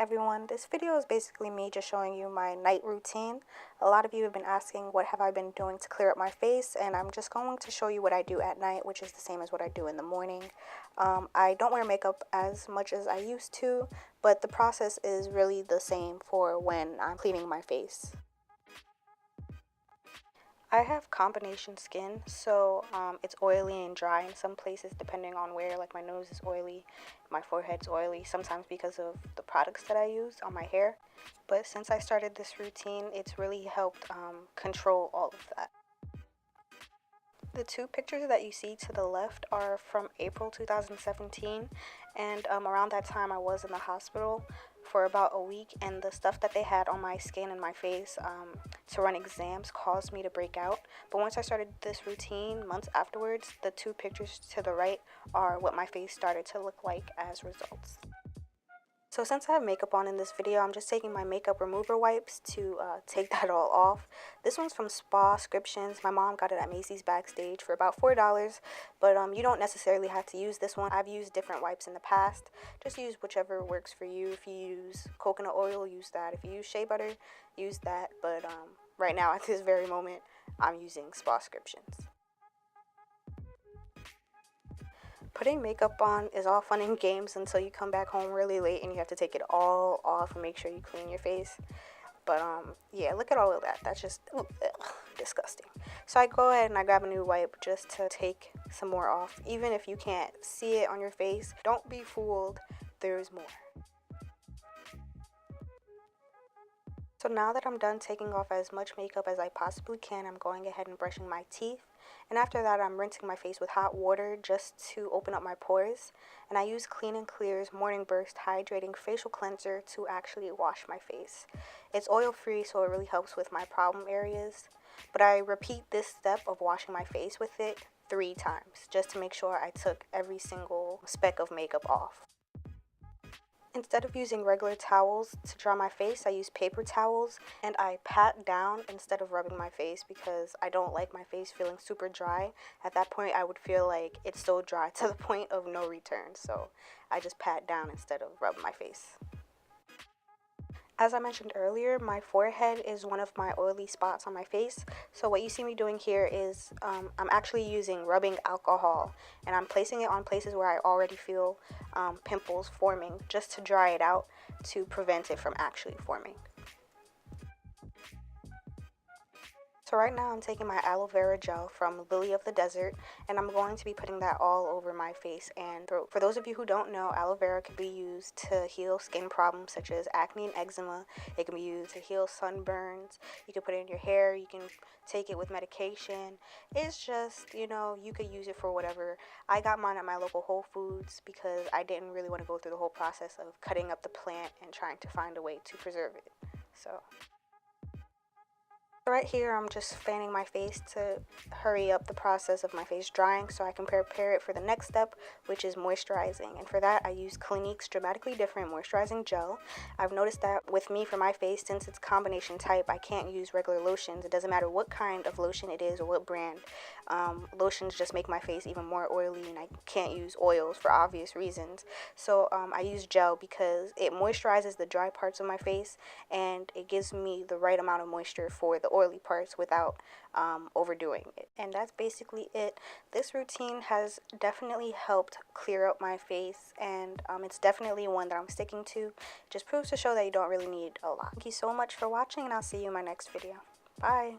everyone, this video is basically me just showing you my night routine. A lot of you have been asking what have I been doing to clear up my face, and I'm just going to show you what I do at night, which is the same as what I do in the morning. I don't wear makeup as much as I used to, but the process is really the same for when I'm cleaning my face. I have combination skin, so it's oily and dry in some places depending on where. Like my nose is oily, my forehead's oily, sometimes because of the products that I use on my hair. But since I started this routine, it's really helped control all of that. The two pictures that you see to the left are from April 2017, and around that time I was in the hospital for about a week, and the stuff that they had on my skin and my face to run exams caused me to break out. But once I started this routine months afterwards, the two pictures to the right are what my face started to look like as results. So since I have makeup on in this video, I'm just taking my makeup remover wipes to take that all off. This one's from Spascriptions. My mom got it at Macy's Backstage for about $4, but you don't necessarily have to use this one. I've used different wipes in the past. Just use whichever works for you. If you use coconut oil, use that. If you use shea butter, use that. But right now, at this very moment, I'm using Spascriptions. Putting makeup on is all fun and games until you come back home really late and you have to take it all off and make sure you clean your face. But yeah, look at all of that. That's just disgusting. So I go ahead and I grab a new wipe just to take some more off. Even if you can't see it on your face, don't be fooled. There's more. So now that I'm done taking off as much makeup as I possibly can, I'm going ahead and brushing my teeth. And after that, I'm rinsing my face with hot water just to open up my pores. And I use Clean & Clear's Morning Burst Hydrating Facial Cleanser to actually wash my face. It's oil-free, so it really helps with my problem areas. But I repeat this step of washing my face with it 3 times, just to make sure I took every single speck of makeup off. Instead of using regular towels to dry my face, I use paper towels, and I pat down instead of rubbing my face because I don't like my face feeling super dry. At that point, I would feel like it's so dry to the point of no return, so I just pat down instead of rub my face. As I mentioned earlier, my forehead is one of my oily spots on my face. So what you see me doing here is I'm actually using rubbing alcohol, and I'm placing it on places where I already feel pimples forming just to dry it out to prevent it from actually forming. So right now I'm taking my aloe vera gel from Lily of the Desert, and I'm going to be putting that all over my face and throat. For those of you who don't know, aloe vera can be used to heal skin problems such as acne and eczema. It can be used to heal sunburns. You can put it in your hair. You can take it with medication. It's just, you could use it for whatever. I got mine at my local Whole Foods because I didn't really want to go through the whole process of cutting up the plant and trying to find a way to preserve it. So right here, I'm just fanning my face to hurry up the process of my face drying so I can prepare it for the next step, which is moisturizing. And for that, I use Clinique's Dramatically Different Moisturizing Gel. I've noticed that with me, for my face, since it's combination type, I can't use regular lotions. It doesn't matter what kind of lotion it is or what brand. Lotions just make my face even more oily, and I can't use oils for obvious reasons. So I use gel because it moisturizes the dry parts of my face, and it gives me the right amount of moisture for the oily parts without overdoing it. And that's basically it. This routine has definitely helped clear up my face, and it's definitely one that I'm sticking to. It just proves to show that you don't really need a lot. Thank you so much for watching, and I'll see you in my next video. Bye.